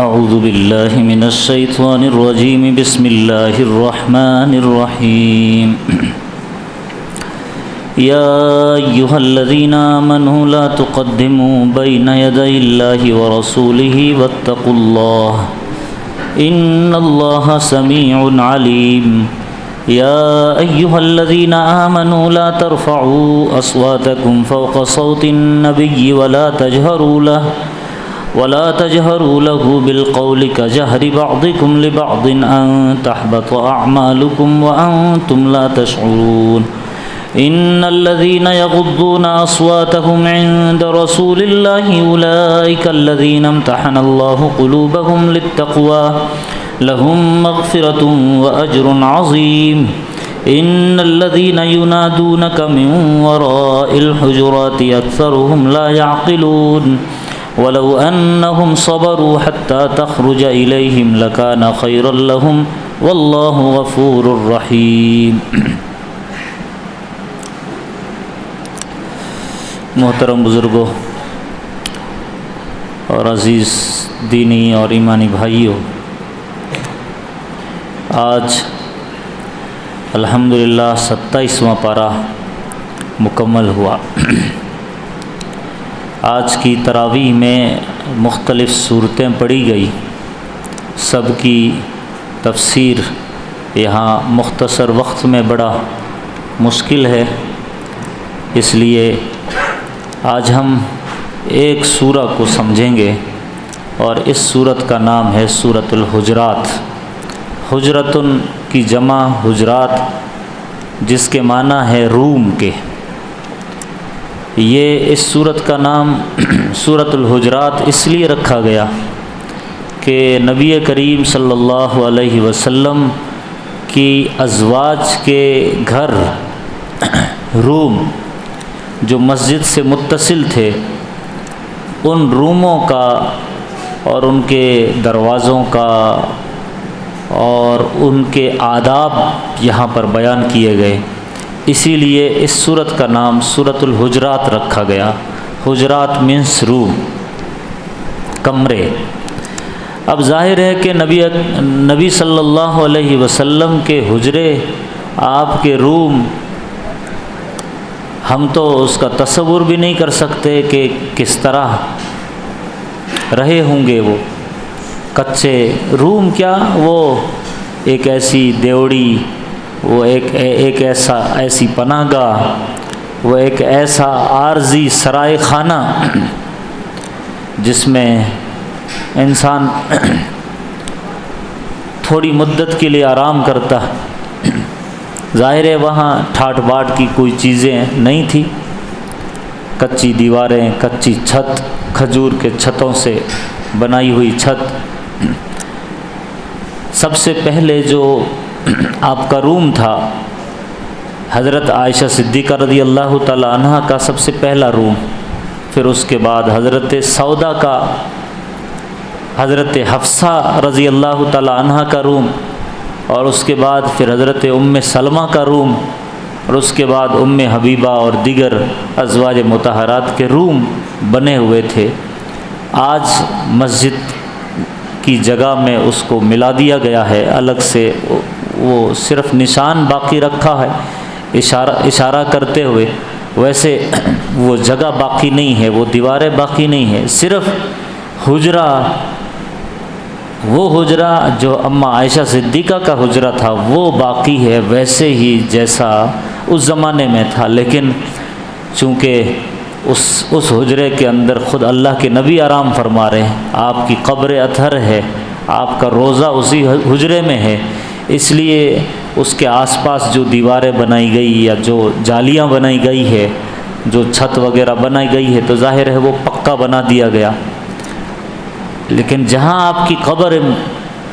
اعوذ باللہ من الشیطان الرجیم بسم اللہ الرحمن الرحیم یا ایہا الذین آمنوا لا تقدموا بین یدی اللہ ورسولہ واتقوا اللہ ان اللہ سمیع علیم یا ایہا الذین آمنوا لا ترفعوا اصواتکم فوق صوت النبی ولا تجهروا له بالقول كجهر بعضكم لبعض أن تحبط أعمالكم وأنتم لا تشعرون إن الذين يغضون أصواتهم عند رسول الله أولئك الذين امتحن الله قلوبهم للتقوى لهم مغفرة وأجر عظيم إن الذين ينادونك من وراء الحجرات أكثرهم لا يعقلون ولو أنهم صبروا حتى تخرج إليهم لكان خيرا لهم والله غفور رحيم۔ محترم بزرگوں اور عزیز دینی اور ایمانی بھائیوں، آج الحمدللہ 27واں پارہ مکمل ہوا۔ آج کی تراویح میں مختلف صورتیں پڑھی گئی، سب کی تفسیر یہاں مختصر وقت میں بڑا مشکل ہے، اس لیے آج ہم ایک سورہ کو سمجھیں گے اور اس سورت کا نام ہے سورۃ الحجرات۔ حجرتن کی جمع حجرات، جس کے معنی ہے روم کے۔ یہ اس سورت کا نام سورۃ الحجرات اس لیے رکھا گیا کہ نبی کریم صلی اللہ علیہ وسلم کی ازواج کے گھر روم جو مسجد سے متصل تھے، ان روموں کا اور ان کے دروازوں کا اور ان کے آداب یہاں پر بیان کیے گئے، اسی لیے اس سورت کا نام سورۃ الحجرات رکھا گیا۔ حجرات مینس روم، کمرے۔ اب ظاہر ہے کہ نبی صلی اللہ علیہ وسلم کے حجرے، آپ کے روم، ہم تو اس کا تصور بھی نہیں کر سکتے کہ کس طرح رہے ہوں گے وہ کچے روم۔ کیا وہ ایک ایسی دیوڑی، وہ ایک ایسی پناہ گاہ، وہ ایک ایسا عارضی سرائے خانہ جس میں انسان تھوڑی مدت کے لیے آرام کرتا۔ ظاہر ہے وہاں ٹھاٹ باٹ کی کوئی چیزیں نہیں تھی، کچی دیواریں، کچی چھت، کھجور کے چھتوں سے بنائی ہوئی چھت۔ سب سے پہلے جو آپ کا روم تھا، حضرت عائشہ صدیقہ رضی اللہ تعالی عنہ کا سب سے پہلا روم، پھر اس کے بعد حضرت سودا کا، حضرت حفصہ رضی اللہ تعالی عنہ کا روم، اور اس کے بعد پھر حضرت ام سلمہ کا روم، اور اس کے بعد ام حبیبہ اور دیگر ازواج مطہرات کے روم بنے ہوئے تھے۔ آج مسجد کی جگہ میں اس کو ملا دیا گیا ہے، الگ سے وہ صرف نشان باقی رکھا ہے اشارہ کرتے ہوئے، ویسے وہ جگہ باقی نہیں ہے، وہ دیواریں باقی نہیں ہیں، صرف حجرہ، وہ حجرہ جو اما عائشہ صدیقہ کا حجرہ تھا وہ باقی ہے، ویسے ہی جیسا اس زمانے میں تھا۔ لیکن چونکہ اس حجرے کے اندر خود اللہ کے نبی آرام فرما رہے ہیں، آپ کی قبر اطہر ہے، آپ کا روضہ اسی حجرے میں ہے، اس لیے اس کے آس پاس جو دیواریں بنائی گئی یا جو جالیاں بنائی گئی ہے، جو چھت وغیرہ بنائی گئی ہے، تو ظاہر ہے وہ پکا بنا دیا گیا۔ لیکن جہاں آپ کی قبر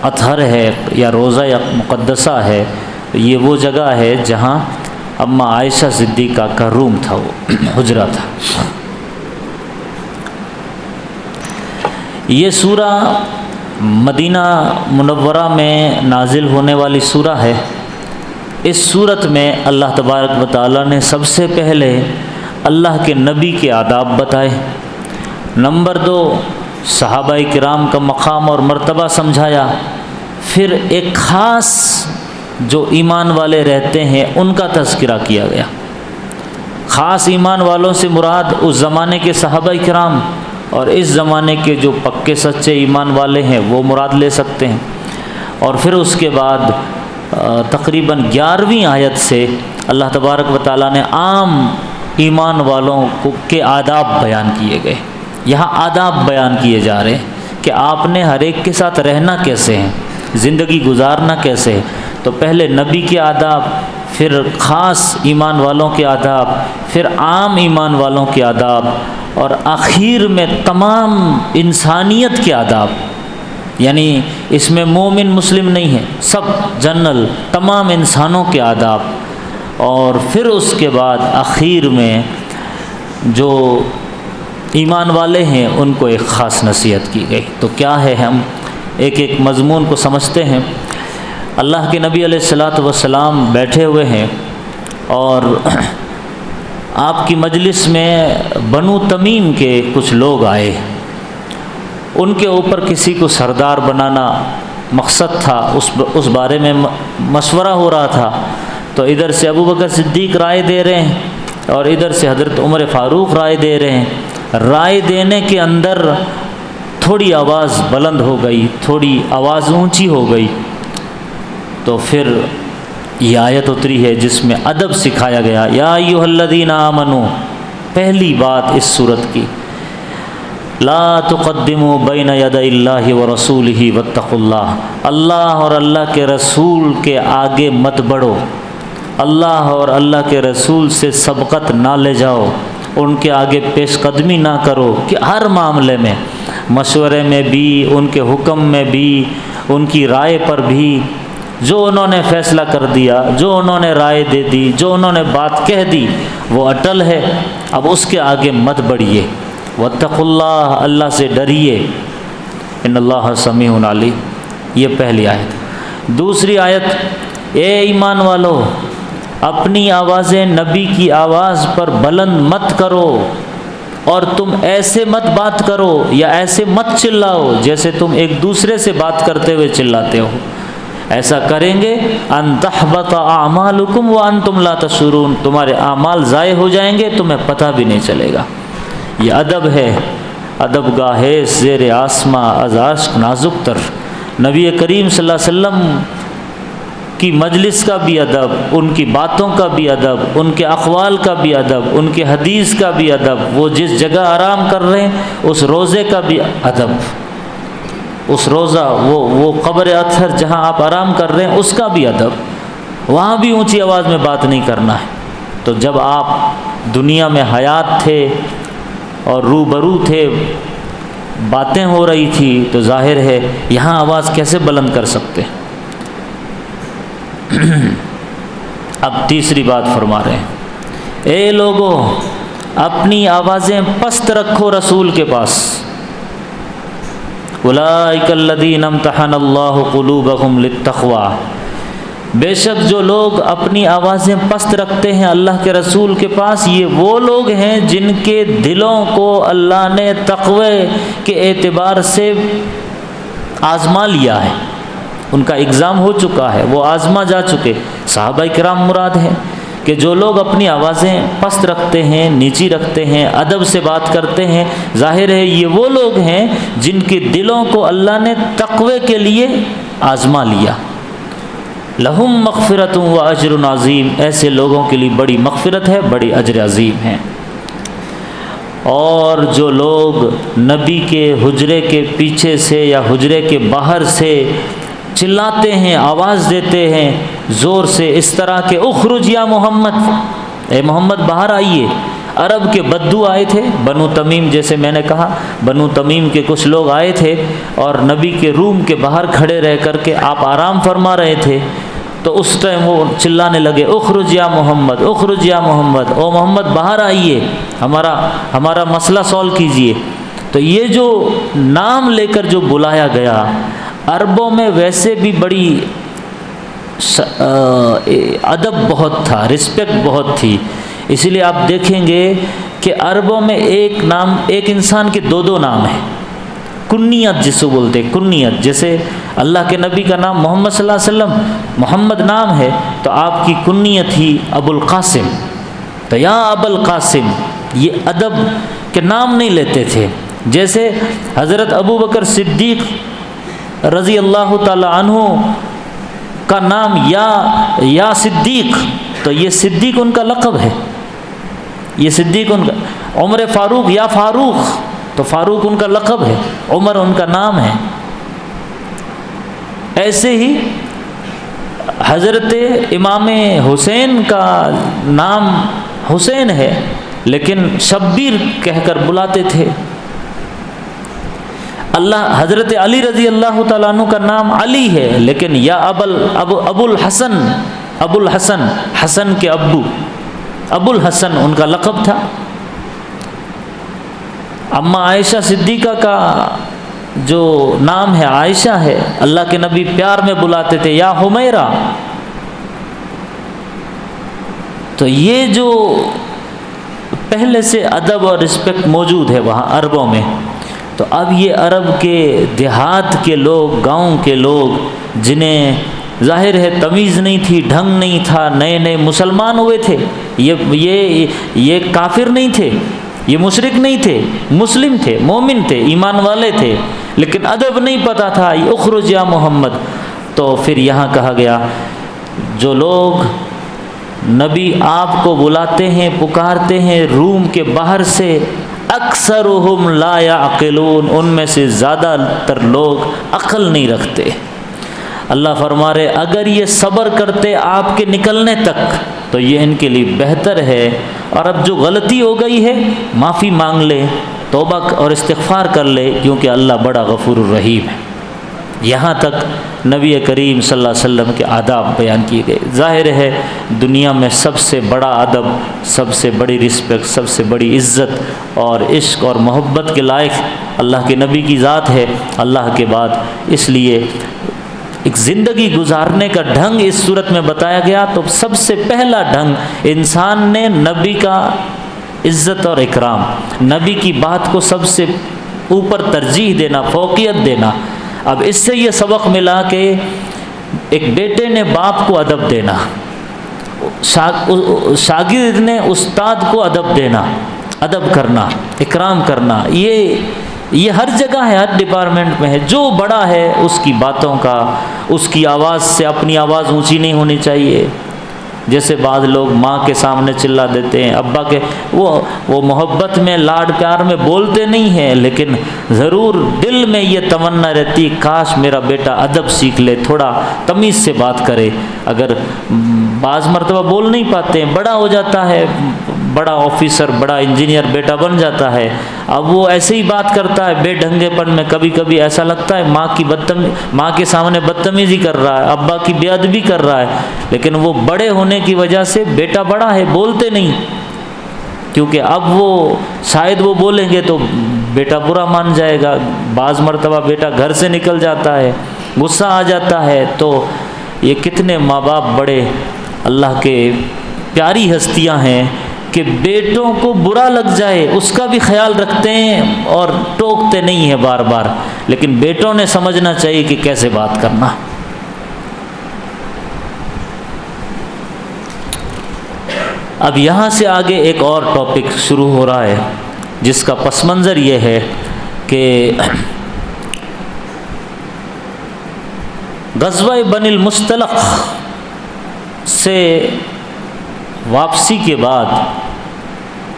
اطہر ہے یا روضہ یا مقدسہ ہے، یہ وہ جگہ ہے جہاں اما عائشہ صدیقہ کا روم تھا، وہ حجرہ تھا۔ یہ سورہ مدینہ منورہ میں نازل ہونے والی سورہ ہے۔ اس سورت میں اللہ تبارک و تعالیٰ نے سب سے پہلے اللہ کے نبی کے آداب بتائے۔ نمبر 2، صحابہ کرام کا مقام اور مرتبہ سمجھایا، پھر ایک خاص جو ایمان والے رہتے ہیں ان کا تذکرہ کیا گیا۔ خاص ایمان والوں سے مراد اس زمانے کے صحابہ کرام اور اس زمانے کے جو پکے سچے ایمان والے ہیں وہ مراد لے سکتے ہیں۔ اور پھر اس کے بعد تقریباً 11ویں آیت سے اللہ تبارک و تعالیٰ نے عام ایمان والوں کے آداب بیان کیے گئے۔ یہاں آداب بیان کیے جا رہے ہیں کہ آپ نے ہر ایک کے ساتھ رہنا کیسے ہے، زندگی گزارنا کیسے ہے۔ تو پہلے نبی کے آداب، پھر خاص ایمان والوں کے آداب، پھر عام ایمان والوں کے آداب، اور آخر میں تمام انسانیت کے آداب، یعنی اس میں مومن مسلم نہیں ہے، سب جنرل تمام انسانوں کے آداب۔ اور پھر اس کے بعد آخر میں جو ایمان والے ہیں ان کو ایک خاص نصیحت کی گئی۔ تو کیا ہے، ہم ایک ایک مضمون کو سمجھتے ہیں۔ اللہ کے نبی علیہ الصلاۃ والسلام بیٹھے ہوئے ہیں اور آپ کی مجلس میں بنو تمیم کے کچھ لوگ آئے، ان کے اوپر کسی کو سردار بنانا مقصد تھا، اس بارے میں مشورہ ہو رہا تھا۔ تو ادھر سے ابو بکر صدیق رائے دے رہے ہیں اور ادھر سے حضرت عمر فاروق رائے دے رہے ہیں۔ رائے دینے کے اندر تھوڑی آواز بلند ہو گئی، تھوڑی آواز اونچی ہو گئی، تو پھر یہ آیت اتری ہے جس میں ادب سکھایا گیا۔ یا ایھا الذین آمنوا، پہلی بات اس صورت کی، لا تقدموا بین یدی اللہ ورسولہ واتقوا اللہ، اللہ اور اللہ کے رسول کے آگے مت بڑھو، اللہ اور اللہ کے رسول سے سبقت نہ لے جاؤ، ان کے آگے پیش قدمی نہ کرو، کہ ہر معاملے میں، مشورے میں بھی، ان کے حکم میں بھی، ان کی رائے پر بھی، جو انہوں نے فیصلہ کر دیا، جو انہوں نے رائے دے دی، جو انہوں نے بات کہہ دی وہ اٹل ہے، اب اس کے آگے مت بڑھیے۔ واتقوا اللہ، اللہ سے ڈریے، ان اللہ سمیع علیم۔ یہ پہلی آیت۔ دوسری آیت، اے ایمان والو، اپنی آوازیں نبی کی آواز پر بلند مت کرو، اور تم ایسے مت بات کرو یا ایسے مت چلاؤ جیسے تم ایک دوسرے سے بات کرتے ہوئے چلاتے ہو۔ ایسا کریں گے ان تحبط اعمالکم وانتم لا تشعرون، تمہارے اعمال ضائع ہو جائیں گے، تمہیں پتہ بھی نہیں چلے گا۔ یہ ادب ہے، ادب گاہے زیر آسماں از عشق نازک تر۔ نبی کریم صلی اللہ علیہ وسلم کی مجلس کا بھی ادب، ان کی باتوں کا بھی ادب، ان کے اقوال کا بھی ادب، ان کے حدیث کا بھی ادب، وہ جس جگہ آرام کر رہے ہیں اس روضے کا بھی ادب، اس روضہ وہ قبر اطہر جہاں آپ آرام کر رہے ہیں اس کا بھی ادب، وہاں بھی اونچی آواز میں بات نہیں کرنا ہے۔ تو جب آپ دنیا میں حیات تھے اور روبرو تھے، باتیں ہو رہی تھی، تو ظاہر ہے یہاں آواز کیسے بلند کر سکتے۔ اب تیسری بات فرما رہے ہیں، اے لوگو، اپنی آوازیں پست رکھو رسول کے پاس۔ اولئک الذین امتحن اللہ قلوبہم للتقوی، بے شک جو لوگ اپنی آوازیں پست رکھتے ہیں اللہ کے رسول کے پاس، یہ وہ لوگ ہیں جن کے دلوں کو اللہ نے تقوی کے اعتبار سے آزما لیا ہے، ان کا اگزام ہو چکا ہے، وہ آزما جا چکے۔ صحابہ کرام مراد ہیں کہ جو لوگ اپنی آوازیں پست رکھتے ہیں، نیچی رکھتے ہیں، ادب سے بات کرتے ہیں، ظاہر ہے یہ وہ لوگ ہیں جن کے دلوں کو اللہ نے تقوی کے لیے آزما لیا۔ لہم مغفرۃ و اجر عظیم، ایسے لوگوں کے لیے بڑی مغفرت ہے، بڑی اجر عظیم ہے۔ اور جو لوگ نبی کے حجرے کے پیچھے سے یا حجرے کے باہر سے چلاتے ہیں، آواز دیتے ہیں زور سے، اس طرح کے اخرج یا محمد، اے محمد باہر آئیے۔ عرب کے بدو آئے تھے، بنو تمیم، جیسے میں نے کہا بنو تمیم کے کچھ لوگ آئے تھے اور نبی کے روم کے باہر کھڑے رہ کر کے آپ آرام فرما رہے تھے، تو اس ٹائم وہ چلانے لگے اخرج یا محمد، اخرج یا محمد، او محمد باہر آئیے، ہمارا مسئلہ سولو کیجئے۔ تو یہ جو نام لے کر جو بلایا گیا، عربوں میں ویسے بھی بڑی ادب بہت تھا، رسپیکٹ بہت تھی، اسی لیے آپ دیکھیں گے کہ عربوں میں ایک انسان کے دو نام ہیں، کنیت جسے بولتے کنیت، جیسے اللہ کے نبی کا نام محمد صلی اللہ علیہ وسلم محمد نام ہے، تو آپ کی کنیت ہی ابو القاسم، تو یا ابو القاسم، یہ ادب کے نام نہیں لیتے تھے۔ جیسے حضرت ابو بکر صدیق رضی اللہ تعالی عنہ کا نام یا صدیق، تو یہ صدیق ان کا لقب ہے، یہ صدیق ان کا۔ عمر فاروق یا فاروق، تو فاروق ان کا لقب ہے، عمر ان کا نام ہے۔ ایسے ہی حضرت امام حسین کا نام حسین ہے، لیکن شبیر کہہ کر بلاتے تھے۔ حضرت علی رضی اللہ تعالیٰ عنہ کا نام علی ہے، لیکن یا ابو الحسن، حسن کے ابو الحسن ان کا لقب تھا۔ اما عائشہ صدیقہ کا جو نام ہے عائشہ ہے، اللہ کے نبی پیار میں بلاتے تھے یا حمیرہ۔ تو یہ جو پہلے سے ادب اور رسپیکٹ موجود ہے وہاں عربوں میں، تو اب یہ عرب کے دیہات کے لوگ، گاؤں کے لوگ، جنہیں ظاہر ہے تمیز نہیں تھی، ڈھنگ نہیں تھا، نئے نئے مسلمان ہوئے تھے، یہ کافر نہیں تھے، یہ مشرک نہیں تھے، مسلم تھے، مومن تھے، ایمان والے تھے، لیکن ادب نہیں پتہ تھا، اخرج یا محمد۔ تو پھر یہاں کہا گیا جو لوگ نبی آپ کو بلاتے ہیں، پکارتے ہیں روم کے باہر سے، اکثرہم لا یعقلون، ان میں سے زیادہ تر لوگ عقل نہیں رکھتے۔ اللہ فرما رہے اگر یہ صبر کرتے آپ کے نکلنے تک تو یہ ان کے لیے بہتر ہے، اور اب جو غلطی ہو گئی ہے معافی مانگ لے، توبہ اور استغفار کر لے، کیونکہ اللہ بڑا غفور الرحیم ہے۔ یہاں تک نبی کریم صلی اللہ علیہ وسلم کے آداب بیان کیے گئے۔ ظاہر ہے دنیا میں سب سے بڑا ادب، سب سے بڑی رسپیکٹ، سب سے بڑی عزت اور عشق اور محبت کے لائق اللہ کے نبی کی ذات ہے اللہ کے بعد۔ اس لیے ایک زندگی گزارنے کا ڈھنگ اس صورت میں بتایا گیا، تو سب سے پہلا ڈھنگ انسان نے نبی کا عزت اور اکرام، نبی کی بات کو سب سے اوپر ترجیح دینا، فوقیت دینا۔ اب اس سے یہ سبق ملا کہ ایک بیٹے نے باپ کو ادب دینا، شاگرد نے استاد کو ادب دینا، ادب کرنا، اکرام کرنا، یہ ہر جگہ ہے، ہر ڈپارٹمنٹ میں ہے۔ جو بڑا ہے اس کی باتوں کا، اس کی آواز سے اپنی آواز اونچی نہیں ہونی چاہیے۔ جیسے بعض لوگ ماں کے سامنے چلا دیتے ہیں، ابا کے، وہ محبت میں، لاڈ پیار میں بولتے نہیں ہیں، لیکن ضرور دل میں یہ تمنا رہتی کاش میرا بیٹا ادب سیکھ لے، تھوڑا تمیز سے بات کرے۔ اگر بعض مرتبہ بول نہیں پاتے ہیں، بڑا ہو جاتا ہے، بڑا آفیسر، بڑا انجینئر بیٹا بن جاتا ہے، اب وہ ایسے ہی بات کرتا ہے بے ڈھنگے پن میں، کبھی کبھی ایسا لگتا ہے ماں کے سامنے بدتمیزی کر رہا ہے، ابا کی بے ادبی کر رہا ہے، لیکن وہ بڑے ہونے کی وجہ سے بیٹا بڑا ہے، بولتے نہیں، کیونکہ اب وہ شاید وہ بولیں گے تو بیٹا برا مان جائے گا۔ بعض مرتبہ بیٹا گھر سے نکل جاتا ہے، غصہ آ جاتا ہے، تو یہ کتنے ماں باپ بڑے اللہ کے پیاری ہستیاں ہیں کہ بیٹوں کو برا لگ جائے اس کا بھی خیال رکھتے ہیں اور ٹوکتے نہیں ہیں بار بار، لیکن بیٹوں نے سمجھنا چاہیے کہ کیسے بات کرنا۔ اب یہاں سے آگے ایک اور ٹاپک شروع ہو رہا ہے جس کا پس منظر یہ ہے کہ غزوہ بنی المصطلق سے واپسی کے بعد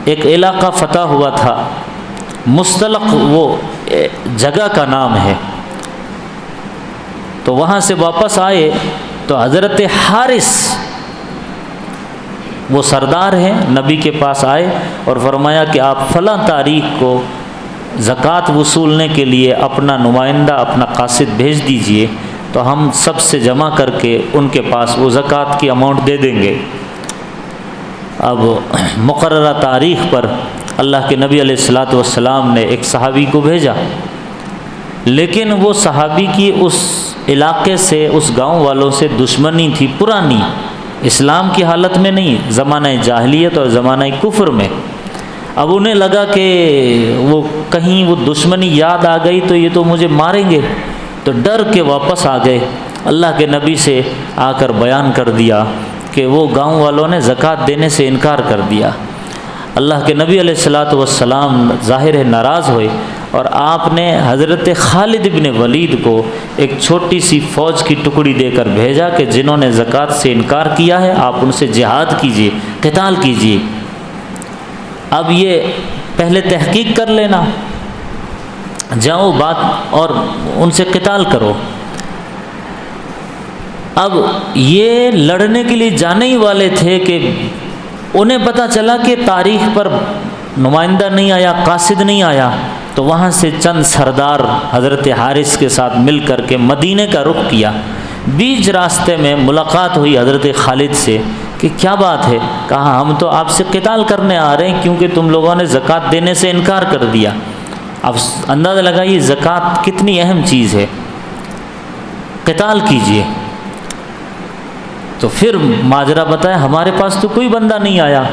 ایک علاقہ فتح ہوا تھا، مصطلق وہ جگہ کا نام ہے، تو وہاں سے واپس آئے تو حضرت حارث وہ سردار ہیں، نبی کے پاس آئے اور فرمایا کہ آپ فلاں تاریخ کو زکوٰۃ وصولنے کے لیے اپنا نمائندہ، اپنا قاصد بھیج دیجئے، تو ہم سب سے جمع کر کے ان کے پاس وہ زکوٰۃ کی اماؤنٹ دے دیں گے۔ اب مقررہ تاریخ پر اللہ کے نبی علیہ الصلاۃ والسلام نے ایک صحابی کو بھیجا، لیکن وہ صحابی کی اس علاقے سے، اس گاؤں والوں سے دشمنی تھی پرانی، اسلام کی حالت میں نہیں، زمانہ جاہلیت اور زمانہ کفر میں۔ اب انہیں لگا کہ وہ کہیں وہ دشمنی یاد آ گئی تو یہ تو مجھے ماریں گے، تو ڈر کے واپس آ گئے۔ اللہ کے نبی سے آ کر بیان کر دیا کہ وہ گاؤں والوں نے زکوٰۃ دینے سے انکار کر دیا۔ اللہ کے نبی علیہ الصلاۃ والسلام ظاہر ہے ناراض ہوئے، اور آپ نے حضرت خالد بن ولید کو ایک چھوٹی سی فوج کی ٹکڑی دے کر بھیجا کہ جنہوں نے زکوٰۃ سے انکار کیا ہے آپ ان سے جہاد کیجیے، قتال کیجیے۔ اب یہ پہلے تحقیق کر لینا، جاؤ بات اور ان سے قتال کرو۔ اب یہ لڑنے کے لیے جانے ہی والے تھے کہ انہیں پتہ چلا کہ تاریخ پر نمائندہ نہیں آیا، قاصد نہیں آیا، تو وہاں سے چند سردار حضرت حارث کے ساتھ مل کر کے مدینے کا رخ کیا۔ بیچ راستے میں ملاقات ہوئی حضرت خالد سے کہ کیا بات ہے؟ کہا ہم تو آپ سے قتال کرنے آ رہے ہیں کیونکہ تم لوگوں نے زکوٰۃ دینے سے انکار کر دیا۔ اب اندازہ لگائیے زکوٰۃ کتنی اہم چیز ہے، قتال کیجیے۔ تو پھر ماجرا بتایا ہمارے پاس تو کوئی بندہ نہیں آیا۔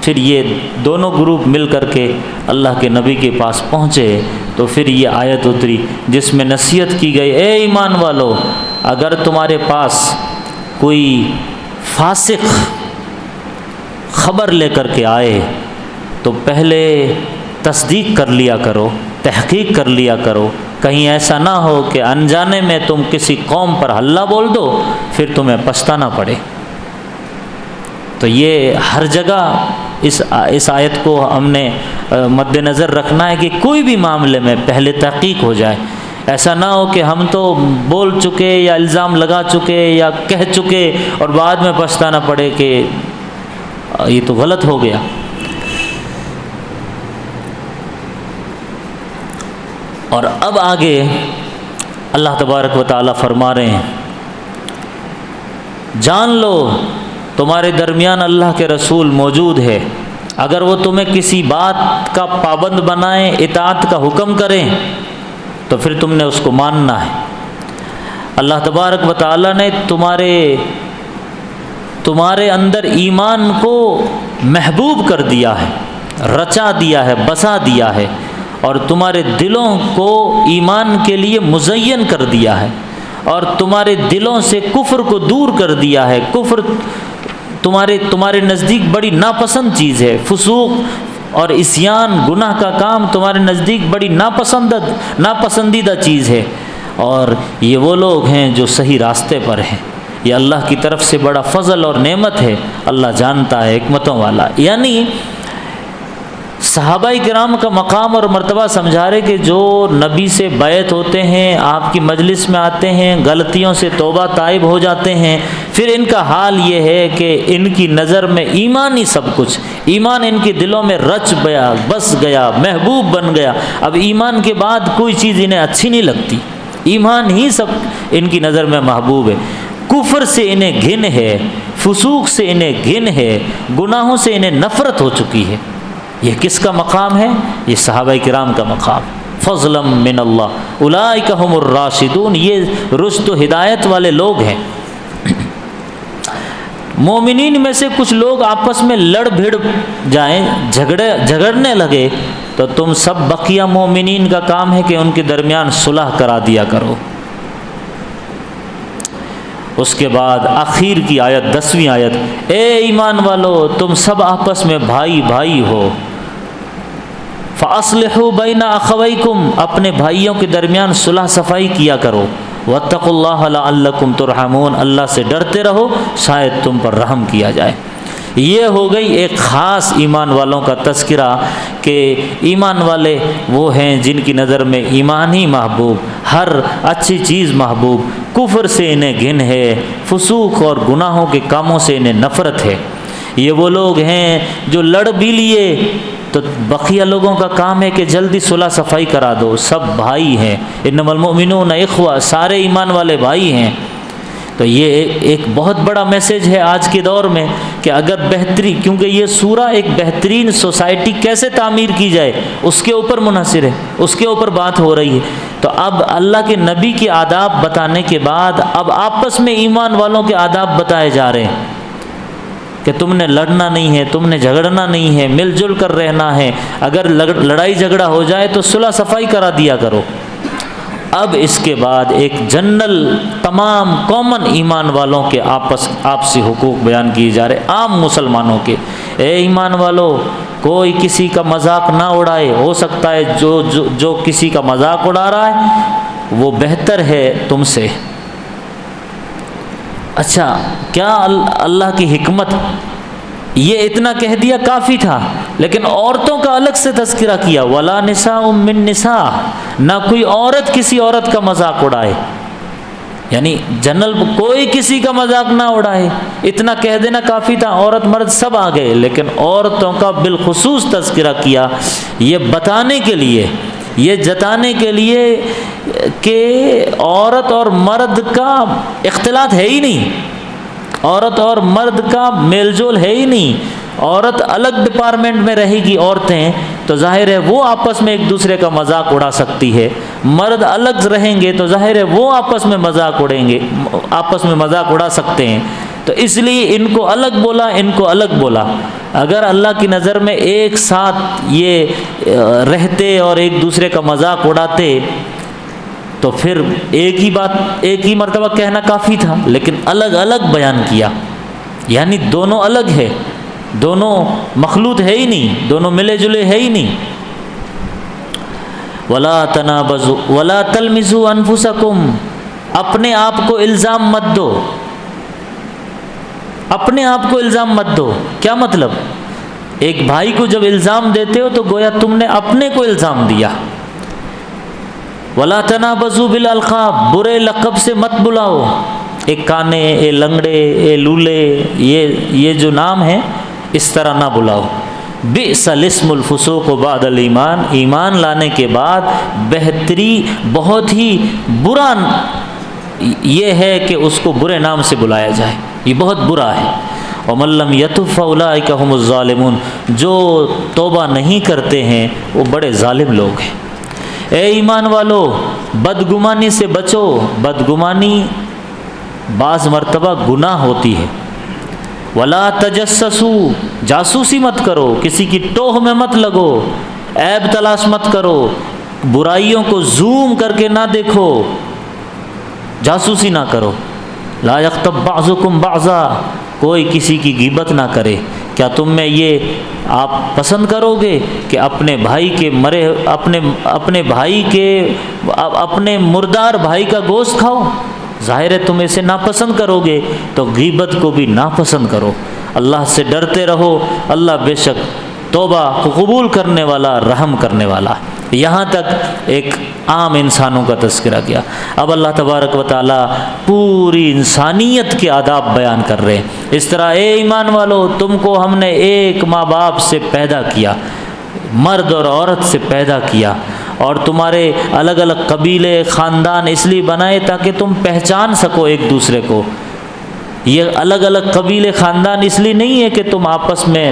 پھر یہ دونوں گروپ مل کر کے اللہ کے نبی کے پاس پہنچے تو پھر یہ آیت اتری جس میں نصیحت کی گئی، اے ایمان والو، اگر تمہارے پاس کوئی فاسق خبر لے کر کے آئے تو پہلے تصدیق کر لیا کرو، تحقیق کر لیا کرو، کہیں ایسا نہ ہو کہ انجانے میں تم کسی قوم پر حلہ بول دو پھر تمہیں پچھتانا پڑے۔ تو یہ ہر جگہ اس آیت کو ہم نے مد نظر رکھنا ہے کہ کوئی بھی معاملے میں پہلے تحقیق ہو جائے، ایسا نہ ہو کہ ہم تو بول چکے یا الزام لگا چکے یا کہہ چکے اور بعد میں پچھتانا پڑے کہ یہ تو غلط ہو گیا۔ اور اب آگے اللہ تبارک و تعالیٰ فرما رہے ہیں، جان لو تمہارے درمیان اللہ کے رسول موجود ہے، اگر وہ تمہیں کسی بات کا پابند بنائیں، اطاعت کا حکم کریں تو پھر تم نے اس کو ماننا ہے۔ اللہ تبارک و تعالیٰ نے تمہارے اندر ایمان کو محبوب کر دیا ہے، رچا دیا ہے، بسا دیا ہے، اور تمہارے دلوں کو ایمان کے لیے مزین کر دیا ہے، اور تمہارے دلوں سے کفر کو دور کر دیا ہے۔ کفر تمہارے نزدیک بڑی ناپسند چیز ہے، فسوق اور عصیان گناہ کا کام تمہارے نزدیک بڑی ناپسندیدہ چیز ہے، اور یہ وہ لوگ ہیں جو صحیح راستے پر ہیں۔ یہ اللہ کی طرف سے بڑا فضل اور نعمت ہے، اللہ جانتا ہے حکمتوں والا۔ یعنی صحابہ کرام کا مقام اور مرتبہ سمجھا رہے کہ جو نبی سے بیعت ہوتے ہیں، آپ کی مجلس میں آتے ہیں، غلطیوں سے توبہ تائب ہو جاتے ہیں، پھر ان کا حال یہ ہے کہ ان کی نظر میں ایمان ہی سب کچھ، ایمان ان کے دلوں میں رچ گیا، بس گیا، محبوب بن گیا۔ اب ایمان کے بعد کوئی چیز انہیں اچھی نہیں لگتی، ایمان ہی سب ان کی نظر میں محبوب ہے۔ کفر سے انہیں گھن ہے، فسوق سے انہیں گھن ہے، گناہوں سے انہیں نفرت ہو چکی ہے۔ یہ کس کا مقام ہے؟ یہ صحابہ کرام کا مقام، فضلا من اللہ، اولئک هم الراشدون، یہ رشد و ہدایت والے لوگ ہیں۔ مومنین میں سے کچھ لوگ آپس میں لڑ بھڑ جائیں، جھگڑنے لگے تو تم سب بقیہ مومنین کا کام ہے کہ ان کے درمیان صلح کرا دیا کرو۔ اس کے بعد آخر کی آیت 10ویں آیت، اے ایمان والو تم سب آپس میں بھائی بھائی ہو، فَأَصْلِحُوا بَيْنَ أَخَوَيْكُمْ، اپنے بھائیوں کے درمیان صلح صفائی کیا کرو، وَاتَّقُوا اللَّهَ لَعَلَّكُمْ تُرْحَمُونَ، اللہ سے ڈرتے رہو شاید تم پر رحم کیا جائے۔ یہ ہو گئی ایک خاص ایمان والوں کا تذکرہ کہ ایمان والے وہ ہیں جن کی نظر میں ایمان ہی محبوب، ہر اچھی چیز محبوب، کفر سے انہیں گھن ہے، فسوق اور گناہوں کے کاموں سے انہیں نفرت ہے۔ یہ وہ لوگ ہیں جو لڑ بھی لیے تو بقیہ لوگوں کا کام ہے کہ جلدی صلح صفائی کرا دو، سب بھائی ہیں، انما المؤمنون اخوہ، سارے ایمان والے بھائی ہیں۔ تو یہ ایک بہت بڑا میسیج ہے آج کے دور میں کہ اگر کیونکہ یہ سورہ ایک بہترین سوسائٹی کیسے تعمیر کی جائے اس کے اوپر منحصر ہے، اس کے اوپر بات ہو رہی ہے۔ تو اب اللہ کے نبی کے آداب بتانے کے بعد اب آپس میں ایمان والوں کے آداب بتائے جا رہے ہیں کہ تم نے لڑنا نہیں ہے، تم نے جھگڑنا نہیں ہے، مل جل کر رہنا ہے، اگر لڑائی جھگڑا ہو جائے تو صلح صفائی کرا دیا کرو۔ اب اس کے بعد ایک جنرل تمام کامن ایمان والوں کے آپسی حقوق بیان کیے جا رہے، عام مسلمانوں کے۔ اے ایمان والو، کوئی کسی کا مذاق نہ اڑائے، ہو سکتا ہے جو کسی کا مذاق اڑا رہا ہے وہ بہتر ہے تم سے۔ اچھا، کیا اللہ کی حکمت، یہ اتنا کہہ دیا کافی تھا، لیکن عورتوں کا الگ سے تذکرہ کیا، ولا نساء من نساء، نہ کوئی عورت کسی عورت کا مذاق اڑائے، یعنی جنرل کوئی کسی کا مذاق نہ اڑائے، اتنا کہہ دینا کافی تھا، عورت مرد سب آ گئے، لیکن عورتوں کا بالخصوص تذکرہ کیا، یہ بتانے کے لیے، یہ جتانے کے لیے کہ عورت اور مرد کا اختلاط ہے ہی نہیں، عورت اور مرد کا میل جول ہے ہی نہیں۔ عورت الگ ڈپارٹمنٹ میں رہے گی، عورتیں تو ظاہر ہے وہ آپس میں ایک دوسرے کا مذاق اڑا سکتی ہے، مرد الگ رہیں گے تو ظاہر ہے وہ آپس میں مذاق اڑا سکتے ہیں، تو اس لیے ان کو الگ بولا، ان کو الگ بولا۔ اگر اللہ کی نظر میں ایک ساتھ یہ رہتے اور ایک دوسرے کا مذاق اڑاتے تو پھر ایک ہی بات ایک ہی مرتبہ کہنا کافی تھا، لیکن الگ الگ بیان کیا، یعنی دونوں الگ ہے، دونوں مخلوط ہے ہی نہیں، دونوں ملے جلے ہے ہی نہیں۔ ولا تنابزوا ولا تلمزوا انفسکم، اپنے آپ کو الزام مت دو، اپنے آپ کو الزام مت دو۔ کیا مطلب؟ ایک بھائی کو جب الزام دیتے ہو تو گویا تم نے اپنے کو الزام دیا۔ ولا تنابزوا بالالقاب، برے لقب سے مت بلاؤ، اے کانے، اے لنگڑے، اے لولے، یہ جو نام ہیں اس طرح نہ بلاؤ۔ بئس الاسم الفسوق بعد الایمان، ایمان لانے کے بعد بہت ہی برا یہ ہے کہ اس کو برے نام سے بلایا جائے، یہ بہت برا ہے۔ ومن لم یتب فاولئک هم الظالمون، جو توبہ نہیں کرتے ہیں وہ بڑے ظالم لوگ ہیں۔ اے ایمان والو، بدگمانی سے بچو، بدگمانی بعض مرتبہ گناہ ہوتی ہے۔ ولا تجسسوا، جاسوسی مت کرو، کسی کی ٹوہ میں مت لگو، عیب تلاش مت کرو، برائیوں کو زوم کر کے نہ دیکھو، جاسوسی نہ کرو۔ لا یغتب بعضکم بعضا، کوئی کسی کی غیبت نہ کرے۔ کیا تم میں یہ آپ پسند کرو گے کہ اپنے بھائی کے اپنے مردار بھائی کا گوشت کھاؤ؟ ظاہر ہے تم اسے ناپسند کرو گے، تو غیبت کو بھی ناپسند کرو۔ اللہ سے ڈرتے رہو، اللہ بے شک توبہ کو قبول کرنے والا، رحم کرنے والا۔ یہاں تک ایک عام انسانوں کا تذکرہ کیا۔ اب اللہ تبارک و تعالی پوری انسانیت کے آداب بیان کر رہے ہیں۔ اس طرح اے ایمان والو، تم کو ہم نے ایک ماں باپ سے پیدا کیا، مرد اور عورت سے پیدا کیا، اور تمہارے الگ الگ قبیلے خاندان اس لیے بنائے تاکہ تم پہچان سکو ایک دوسرے کو۔ یہ الگ الگ قبیلے خاندان اس لیے نہیں ہے کہ تم آپس میں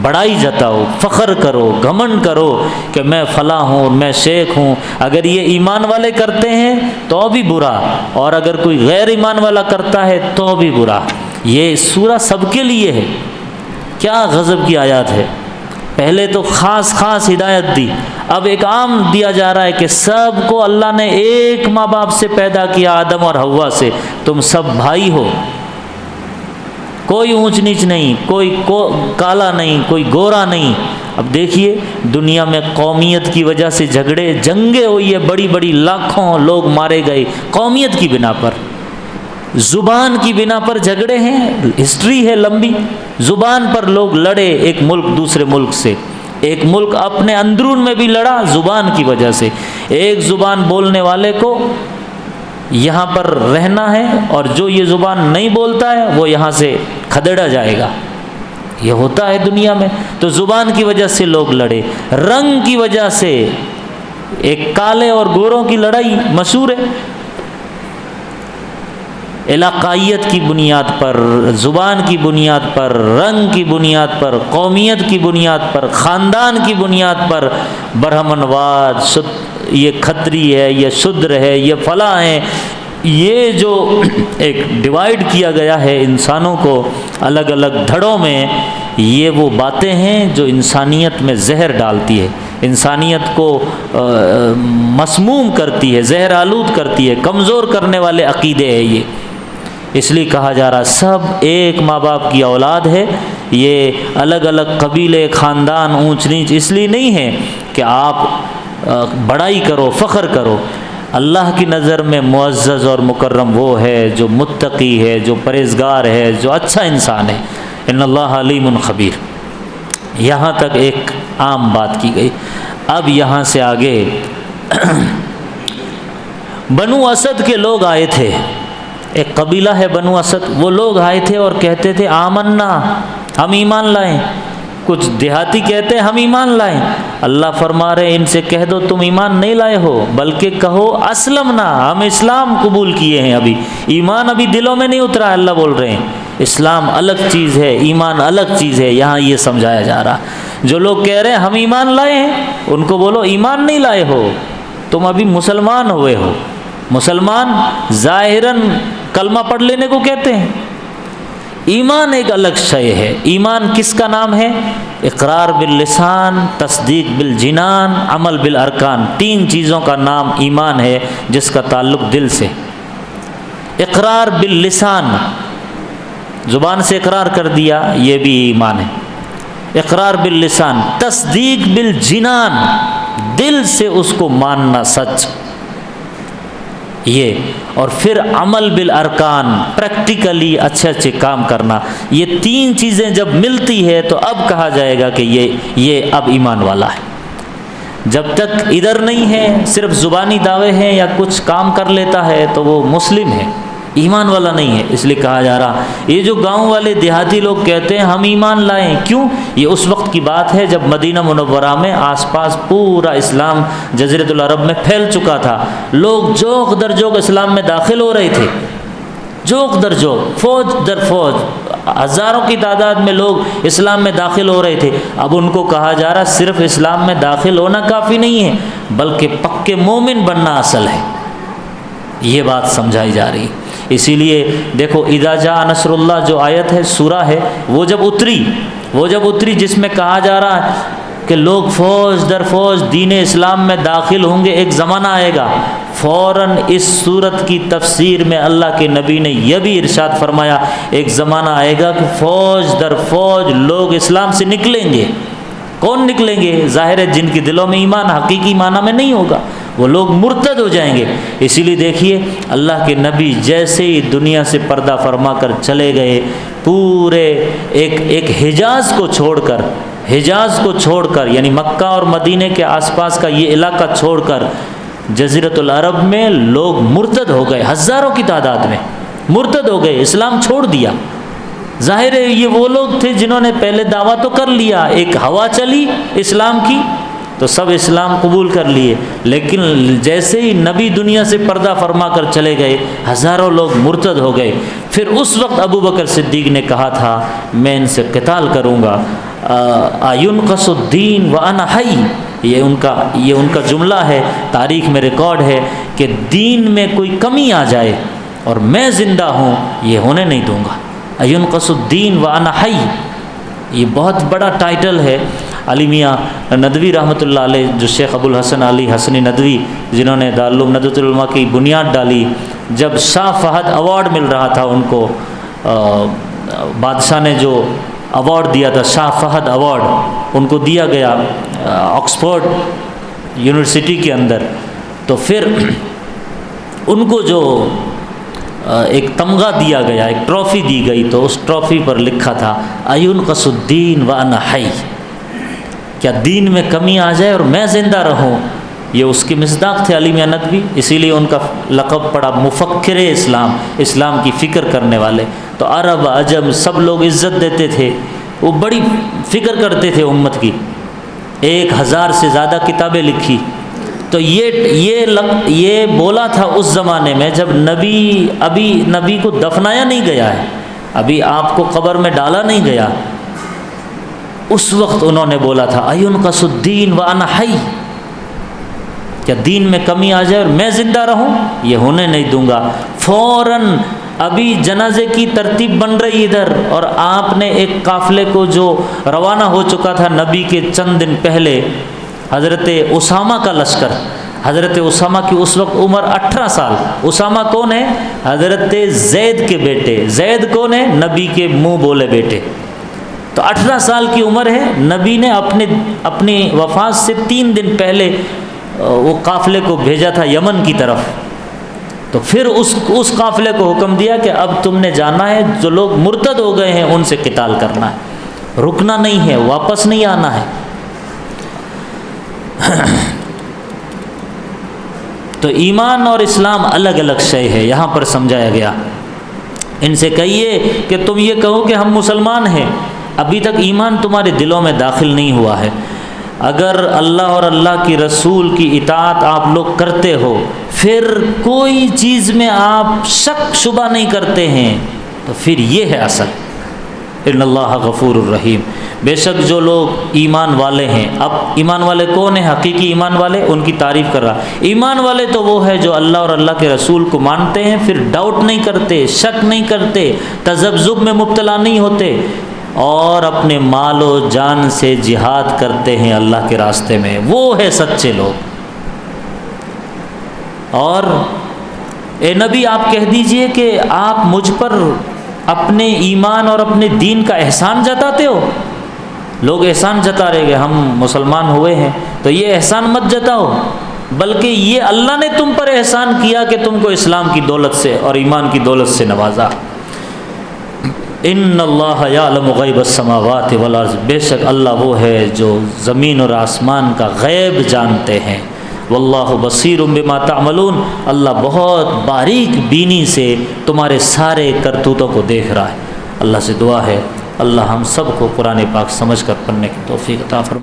بڑائی جتاؤ، فخر کرو، گھمنڈ کرو کہ میں فلاں ہوں، میں شیخ ہوں۔ اگر یہ ایمان والے کرتے ہیں تو بھی برا، اور اگر کوئی غیر ایمان والا کرتا ہے تو بھی برا۔ یہ سورہ سب کے لیے ہے۔ کیا غضب کی آیات ہے! پہلے تو خاص ہدایت دی، اب ایک عام دیا جا رہا ہے کہ سب کو اللہ نے ایک ماں باپ سے پیدا کیا، آدم اور حوا سے، تم سب بھائی ہو، کوئی اونچ نیچ نہیں، کوئی کالا نہیں، کوئی گورا نہیں۔ اب دیکھیے دنیا میں قومیت کی وجہ سے جنگیں ہوئی ہے، بڑی بڑی لاکھوں لوگ مارے گئے قومیت کی بنا پر، زبان کی بنا پر جھگڑے ہیں، ہسٹری ہے لمبی، زبان پر لوگ لڑے، ایک ملک دوسرے ملک سے، ایک ملک اپنے اندرون میں بھی لڑا زبان کی وجہ سے۔ ایک زبان بولنے والے کو یہاں پر رہنا ہے، اور جو یہ زبان نہیں بولتا ہے وہ یہاں سے کھدڑا جائے گا۔ یہ ہوتا ہے دنیا میں۔ تو زبان کی وجہ سے لوگ لڑے، رنگ کی وجہ سے ایک کالے اور گوروں کی لڑائی مشہور ہے، علاقائیت کی بنیاد پر، زبان کی بنیاد پر، رنگ کی بنیاد پر، قومیت کی بنیاد پر، خاندان کی بنیاد پر برہمنواد، یہ کھتری ہے، یہ شودر ہے، یہ فلاں ہے، یہ جو ایک ڈیوائیڈ کیا گیا ہے انسانوں کو الگ الگ دھڑوں میں، یہ وہ باتیں ہیں جو انسانیت میں زہر ڈالتی ہے، انسانیت کو مسموم کرتی ہے، زہر آلود کرتی ہے، کمزور کرنے والے عقیدے ہیں یہ۔ اس لیے کہا جا رہا سب ایک ماں باپ کی اولاد ہے، یہ الگ الگ قبیلے، خاندان، اونچ نیچ اس لیے نہیں ہے کہ آپ بڑائی کرو، فخر کرو۔ اللہ کی نظر میں معزز اور مکرم وہ ہے جو متقی ہے، جو پرہیزگار ہے، جو اچھا انسان ہے۔ ان اللہ علیم خبیر۔ یہاں تک ایک عام بات کی گئی۔ اب یہاں سے آگے بنو اسد کے لوگ آئے تھے، ایک قبیلہ ہے بنو اسد، وہ لوگ آئے تھے اور کہتے تھے آمنا، ہم ایمان لائیں۔ کچھ دیہاتی کہتے ہیں ہم ایمان لائیں۔ اللہ فرما رہے ان سے کہہ دو تم ایمان نہیں لائے ہو، بلکہ کہو اسلمنا، ہم اسلام قبول کیے ہیں، ابھی ایمان ابھی دلوں میں نہیں اترا ہے۔ اللہ بول رہے ہیں اسلام الگ چیز ہے، ایمان الگ چیز ہے۔ یہاں یہ سمجھایا جا رہا، جو لوگ کہہ رہے ہیں ہم ایمان لائے ہیں ان کو بولو ایمان نہیں لائے ہو، تم ابھی مسلمان ہوئے ہو۔ مسلمان ظاہراً کلمہ پڑھ لینے کو کہتے ہیں، ایمان ایک الگ شے ہے۔ ایمان کس کا نام ہے؟ اقرار باللسان، تصدیق بالجنان، عمل بالارکان، تین چیزوں کا نام ایمان ہے جس کا تعلق دل سے۔ اقرار باللسان، زبان سے اقرار کر دیا، یہ بھی ایمان ہے، اقرار باللسان۔ تصدیق بالجنان، دل سے اس کو ماننا سچ، یہ۔ اور پھر عمل بالارکان، پریکٹیکلی اچھے اچھے کام کرنا۔ یہ تین چیزیں جب ملتی ہے تو اب کہا جائے گا کہ یہ اب ایمان والا ہے۔ جب تک ادھر نہیں ہے، صرف زبانی دعوے ہیں یا کچھ کام کر لیتا ہے تو وہ مسلم ہے، ایمان والا نہیں ہے۔ اس لیے کہا جا رہا یہ جو گاؤں والے دیہاتی لوگ کہتے ہیں ہم ایمان لائیں، کیوں؟ یہ اس وقت کی بات ہے جب مدینہ منورہ میں آس پاس پورا اسلام جزیرۃ العرب میں پھیل چکا تھا، لوگ جوق در جوق اسلام میں داخل ہو رہے تھے، جوق در جوق، فوج در فوج، ہزاروں کی تعداد میں لوگ اسلام میں داخل ہو رہے تھے۔ اب ان کو کہا جا رہا صرف اسلام میں داخل ہونا کافی نہیں ہے، بلکہ پکے مومن بننا اصل ہے، یہ بات سمجھائی جا رہی ہے۔ اسی لیے دیکھو اذا جاء نصر اللہ جو آیت ہے، سورہ ہے، وہ جب اتری جس میں کہا جا رہا ہے کہ لوگ فوج در فوج دین اسلام میں داخل ہوں گے، ایک زمانہ آئے گا، فوراً اس صورت کی تفسیر میں اللہ کے نبی نے یہ بھی ارشاد فرمایا ایک زمانہ آئے گا کہ فوج در فوج لوگ اسلام سے نکلیں گے۔ کون نکلیں گے؟ ظاہر ہے جن کے دلوں میں ایمان حقیقی معنی میں نہیں ہوگا، وہ لوگ مرتد ہو جائیں گے۔ اسی لیے دیکھیے اللہ کے نبی جیسے ہی دنیا سے پردہ فرما کر چلے گئے، پورے ایک حجاز کو چھوڑ کر یعنی مکہ اور مدینے کے آس پاس کا یہ علاقہ چھوڑ کر جزیرۃ العرب میں لوگ مرتد ہو گئے، ہزاروں کی تعداد میں مرتد ہو گئے، اسلام چھوڑ دیا۔ ظاہر ہے یہ وہ لوگ تھے جنہوں نے پہلے دعویٰ تو کر لیا، ایک ہوا چلی اسلام کی تو سب اسلام قبول کر لیے، لیکن جیسے ہی نبی دنیا سے پردہ فرما کر چلے گئے ہزاروں لوگ مرتد ہو گئے۔ پھر اس وقت ابو بکر صدیق نے کہا تھا میں ان سے قتال کروں گا، آینقص الدین وانا حی، یہ ان کا جملہ ہے، تاریخ میں ریکارڈ ہے کہ دین میں کوئی کمی آ جائے اور میں زندہ ہوں یہ ہونے نہیں دوں گا۔ اینقص الدین وانا حی، یہ بہت بڑا ٹائٹل ہے۔ علی میاں ندوی رحمۃ اللہ علیہ، جو شیخ ابو الحسن علی حسنی ندوی جنہوں نے دارالعلوم ندوۃ العلماء کی بنیاد ڈالی، جب شاہ فہد ایوارڈ مل رہا تھا ان کو، بادشاہ نے جو ایوارڈ دیا تھا شاہ فہد ایوارڈ ان کو دیا گیا آکسفورڈ یونیورسٹی کے اندر، تو پھر ان کو جو ایک تمغہ دیا گیا، ایک ٹرافی دی گئی، تو اس ٹرافی پر لکھا تھا اینقص الدین وانا حی، کیا دین میں کمی آ جائے اور میں زندہ رہوں۔ یہ اس کی مصداق تھے علی میاں ندوی، اسی لیے ان کا لقب پڑا مفکر اسلام، اسلام کی فکر کرنے والے۔ تو عرب عجم سب لوگ عزت دیتے تھے، وہ بڑی فکر کرتے تھے امت کی، 1000 سے زیادہ کتابیں لکھی۔ تو یہ بولا تھا اس زمانے میں جب نبی کو دفنایا نہیں گیا ہے، ابھی آپ کو قبر میں ڈالا نہیں گیا، اس وقت انہوں نے بولا تھا اینقص الدین وانا حی، کیا دین میں کمی آ جائے اور میں زندہ رہوں؟ یہ ہونے نہیں دوں گا۔ فوراً ابھی جنازے کی ترتیب بن رہی ادھر، اور آپ نے ایک قافلے کو جو روانہ ہو چکا تھا نبی کے چند دن پہلے، حضرت اسامہ کا لشکر، حضرت اسامہ کی اس وقت عمر 18 سال۔ اسامہ کون ہے؟ حضرت زید کے بیٹے۔ زید کون ہے؟ نبی کے منہ بولے بیٹے۔ تو 18 سال کی عمر ہے۔ نبی نے اپنی وفات سے 3 دن پہلے وہ قافلے کو بھیجا تھا یمن کی طرف۔ تو پھر اس قافلے کو حکم دیا کہ اب تم نے جانا ہے، جو لوگ مرتد ہو گئے ہیں ان سے قتال کرنا ہے، رکنا نہیں ہے، واپس نہیں آنا ہے۔ تو ایمان اور اسلام الگ الگ شے ہے، یہاں پر سمجھایا گیا۔ ان سے کہیے کہ تم یہ کہو کہ ہم مسلمان ہیں، ابھی تک ایمان تمہارے دلوں میں داخل نہیں ہوا ہے۔ اگر اللہ اور اللہ کی رسول کی اطاعت آپ لوگ کرتے ہو، پھر کوئی چیز میں آپ شک شبہ نہیں کرتے ہیں، تو پھر یہ ہے اصل۔ ان اللہ غفور الرحیم، بے شک جو لوگ ایمان والے ہیں۔ اب ایمان والے کون ہیں؟ حقیقی ایمان والے، ان کی تعریف کر رہا۔ ایمان والے تو وہ ہے جو اللہ اور اللہ کے رسول کو مانتے ہیں، پھر ڈاؤٹ نہیں کرتے، شک نہیں کرتے، تذبذب میں مبتلا نہیں ہوتے، اور اپنے مال و جان سے جہاد کرتے ہیں اللہ کے راستے میں، وہ ہے سچے لوگ۔ اور اے نبی آپ کہہ دیجئے کہ آپ مجھ پر اپنے ایمان اور اپنے دین کا احسان جتاتے ہو۔ لوگ احسان جتا رہے کہ ہم مسلمان ہوئے ہیں، تو یہ احسان مت جتاؤ، بلکہ یہ اللہ نے تم پر احسان کیا کہ تم کو اسلام کی دولت سے اور ایمان کی دولت سے نوازا۔ ان اللہ یعلم غیب السماوات والارض، بے شک اللہ وہ ہے جو زمین اور آسمان کا غیب جانتے ہیں۔ واللہ بصیر بما تعملون، اللہ بہت باریک بینی سے تمہارے سارے کرتوتوں کو دیکھ رہا ہے۔ اللہ سے دعا ہے اللہ ہم سب کو قرآن پاک سمجھ کر پڑھنے کی توفیق عطا فرمائے۔